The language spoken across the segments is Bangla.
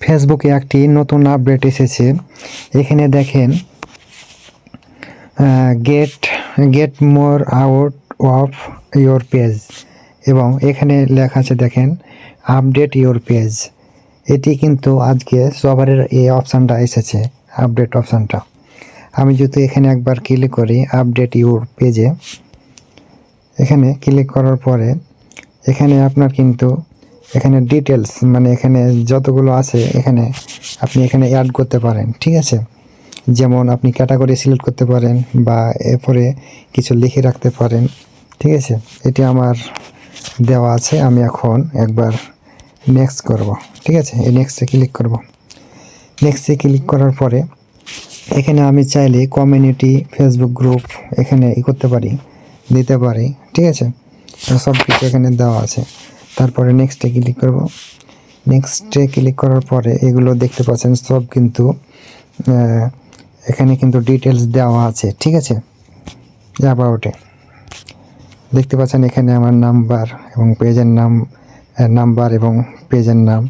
ফেসবুকে একটি নতুন আপডেট এসেছে। এখানে দেখেন get more out of your page এবং এখানে লেখা আছে দেখেন আপডেট ইয়োর পেজ। এটি কিন্তু আজকে সবারের এই অপশানটা এসেছে, আপডেট অপশানটা। আমি যদি এখানে একবার ক্লিক করি আপডেট ইয়োর পেজে, এখানে ক্লিক করার পরে এখানে আপনার কিন্তু এখানে ডিটেলস মানে এখানে যতগুলো আছে এখানে আপনি এখানে অ্যাড করতে পারেন, ঠিক আছে। যেমন আপনি ক্যাটাগরি সিলেক্ট করতে পারেন বা এরপরে কিছু লিখে রাখতে পারেন, ঠিক আছে। এটি আমার দেওয়া আছে। আমি এখন একবার নেক্সট করব, ঠিক আছে। এই নেক্সটে ক্লিক করব। নেক্সটে ক্লিক করার পরে এখানে আমি চাইলে কমিউনিটি ফেসবুক গ্রুপ এখানে করতে পারি, দিতে পারি, ঠিক আছে। সব কিছু এখানে দেওয়া আছে। তারপরে নেক্সটে ক্লিক করব। নেক্সটে ক্লিক করার পরে এগুলো দেখতে পাচ্ছেন সব কিন্তু এখানে কিন্তু ডিটেলস দেওয়া আছে, ঠিক আছে। অ্যাবাউটে দেখতে পাচ্ছেন এখানে আমার নাম্বার এবং পেজের নাম্বার এবং পেজের নাম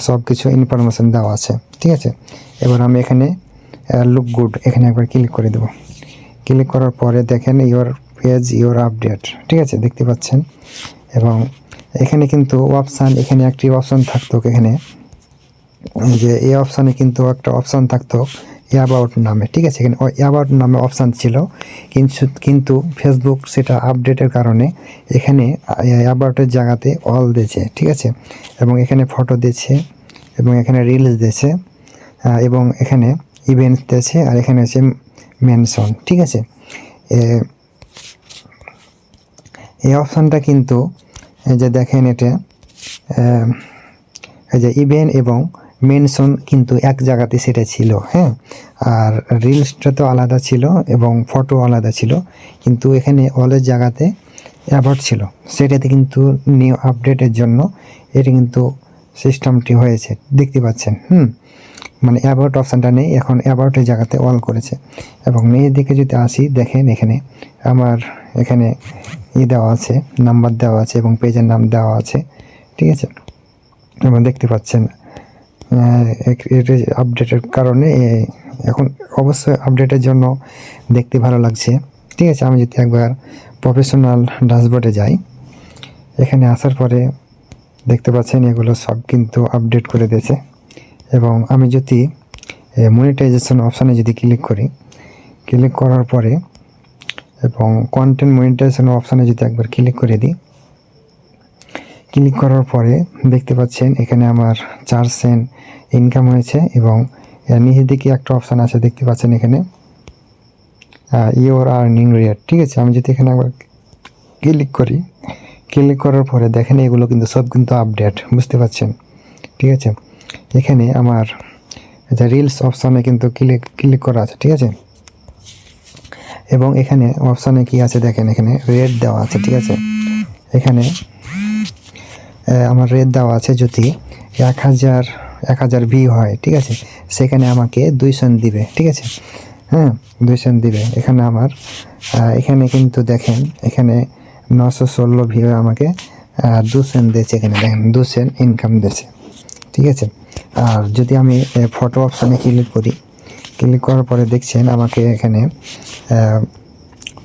সব কিছু ইনফরমেশান দেওয়া আছে, ঠিক আছে। এবার আমি এখানে লুক গুড এখানে একবার ক্লিক করে দেব। ক্লিক করার পরে দেখেন ইয়োর পেজ ইয়োর আপডেট, ঠিক আছে, দেখতে পাচ্ছেন। এবং এখানে কিন্তু এখানে একটি অপশান থাকতো, এখানে যে এই অপশানে কিন্তু একটা অপশান থাকতো অ্যাবাউট নামে, ঠিক আছে। এখানে অ্যাবাউট নামে অপশান ছিল, কিন্তু ফেসবুক সেটা আপডেটের কারণে এখানে অ্যাবাউটের জায়গাতে অল দিয়েছে, ঠিক আছে। এবং এখানে ফটো দিয়েছে এবং এখানে রিলস দিয়েছে এবং এখানে ইভেন্টস দিয়েছে আর এখানে আছে মেনশন, ঠিক আছে। এই অপশানটা কিন্তু যে দেখেন এটা এই যে ইভেন্ট এবং মেনশন কিন্তু এক জায়গাতে সেটা ছিল, হ্যাঁ। আর রিলসটা তো আলাদা ছিল এবং ফটো আলাদা ছিল, কিন্তু এখানে অলের জায়গাতে অ্যাবাউট ছিল। সেটাতে কিন্তু নিউ আপডেটের জন্য এটা কিন্তু সিস্টেমটি হয়েছে, দেখতে পাচ্ছেন। মানে অ্যাবাউট অপশানটা নেই, এখন অ্যাবাউটের জায়গাতে অল করেছে। এবং নিচের দিকে যদি আসি দেখেন এখানে আমার এখানে দেওয়া আছে, নাম্বার দেওয়া আছে এবং পেজের নাম দেওয়া আছে, ঠিক আছে। এবং দেখতে পাচ্ছেন এটা আপডেটের কারণে এখন অবশ্যই আপডেটের জন্য দেখতে ভালো লাগছে, ঠিক আছে। আমি যদি একবার প্রফেশনাল ড্যাশবোর্ডে যাই, এখানে আসার পরে দেখতে পাচ্ছেন এগুলো সব কিন্তু আপডেট করে দিয়েছে। এবং আমি যদি মনিটাইজেশন অপশানে যদি ক্লিক করি, ক্লিক করার পরে এবং কন্টেন্ট মনিটাইজেশন অপশানে যদি একবার ক্লিক করে দিই, ক্লিক করার পরে দেখতে পাচ্ছেন এখানে আমার 4 সেন্ট ইনকাম হয়েছে। এবং নিচের দিকে একটা অপশান আছে, দেখতে পাচ্ছেন এখানে ইয়োর আর্নিং রেট, ঠিক আছে। আমি যদি এখানে একবার ক্লিক করি, ক্লিক করার পরে দেখেন এগুলো কিন্তু সব কিন্তু আপডেট, বুঝতে পারছেন, ঠিক আছে। এখানে আমার রিলস অপশানে কিন্তু ক্লিক করা আছে, ঠিক আছে। এবং এখানে অপশানে কি আছে দেখেন এখানে রেট দেওয়া আছে, ঠিক আছে। এখানে আমার রেট দেওয়া আছে যদি 1000 ভিউ হয়, ঠিক আছে, সেখানে আমাকে 2 সেন্ট দিবে, ঠিক আছে। 2 সেন্ট দিবে। এখানে আমার এখানে কিন্তু দেখেন এখানে 916 ভিউ আমাকে 2 সেন্ট দিয়েছে, এখানে দেখেন 2 সেন্ট ইনকাম দিয়েছে, ঠিক আছে। আর যদি আমি ফটো অপশানে ক্লিক করি, ক্লিক করার পরে দেখছেন আমাকে এখানে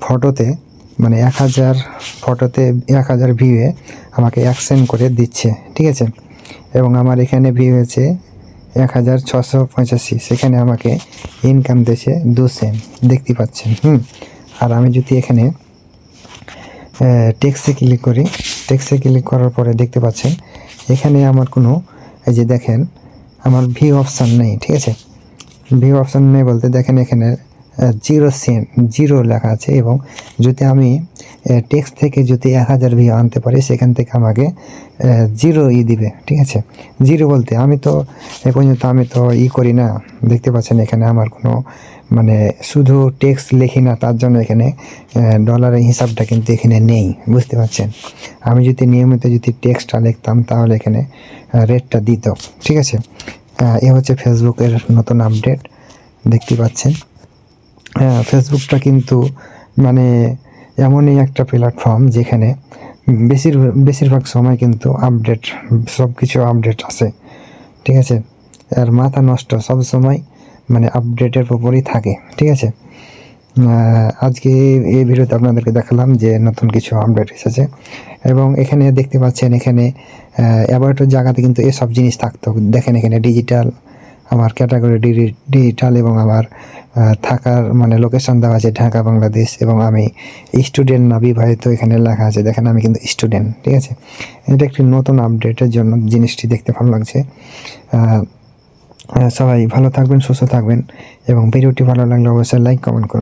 ফটোতে মানে 1000 ফটোতে 1000 ভিউয়ে আমাকে 1 সেন্ট করে দিচ্ছে, ঠিক আছে। এবং আমার এখানে ভিউ হয়েছে 1685, সেখানে আমাকে ইনকাম দিয়েছে 2 সেন্ট, দেখতে পাচ্ছেন। আর আমি যদি এখানে টেক্সটে ক্লিক করি, টেক্সটে ক্লিক করার পরে দেখতে পাচ্ছেন এখানে আমার কোনো এই যে দেখেন আমার ভিউ অপশান নেই, ঠিক আছে। ভিউ অপশান নেই বলতে দেখেন এখানে 0 সেন্ট 0 লেখা আছে। এবং যদি আমি টেক্সট থেকে যদি 1000 ভিউ আনতে পারি, সেখান থেকে আমাকে 0 দিবে, ঠিক আছে। 0 বলতে আমি তো এ পর্যন্ত আমি তো করি না, দেখতে পাচ্ছেন এখানে আমার কোনো মানে শুধু টেক্সট লিখি না, তার জন্য এখানে ডলারের হিসাবটা কিন্তু এখানে নেই, বুঝতে পারছেন। আমি যদি নিয়মিত যদি টেক্সটটা লিখতাম তাহলে এখানে রেটটা দিত, ঠিক আছে। এ হচ্ছে ফেসবুকের নতুন আপডেট, দেখতে পাচ্ছেন। ফেসবুকটা কিন্তু মানে এমনই একটা প্ল্যাটফর্ম যেখানে বেশিরভাগ সময় কিন্তু আপডেট সব কিছু আপডেট আছে, ঠিক আছে। আর মাথা নষ্ট সব সময়, মানে আপডেটের উপরই থাকে, ঠিক আছে। আজকে এই ভিডিওতে আপনাদেরকে দেখালাম যে নতুন কিছু আপডেট এসেছে, এবং এখানে দেখতে পাচ্ছেন এখানে অ্যাবাউটের জায়গাতে কিন্তু এসব জিনিস থাকতো। দেখেন এখানে ডিজিটাল, আমার ক্যাটাগরি ডিজিটাল, এবং আমার থাকার মানে লোকেশন দেওয়া আছে ঢাকা বাংলাদেশ, এবং আমি স্টুডেন্ট না বিবাহিত এখানে লেখা আছে। দেখেন আমি কিন্তু স্টুডেন্ট, ঠিক আছে। এটা একটি নতুন আপডেটের জন্য জিনিসটি দেখতে ভালো লাগছে। সবাই ভালো থাকবেন, সুস্থ থাকবেন, এবং ভিডিওটি ভালো লাগলে অবশ্যই লাইক কমেন্ট করুন।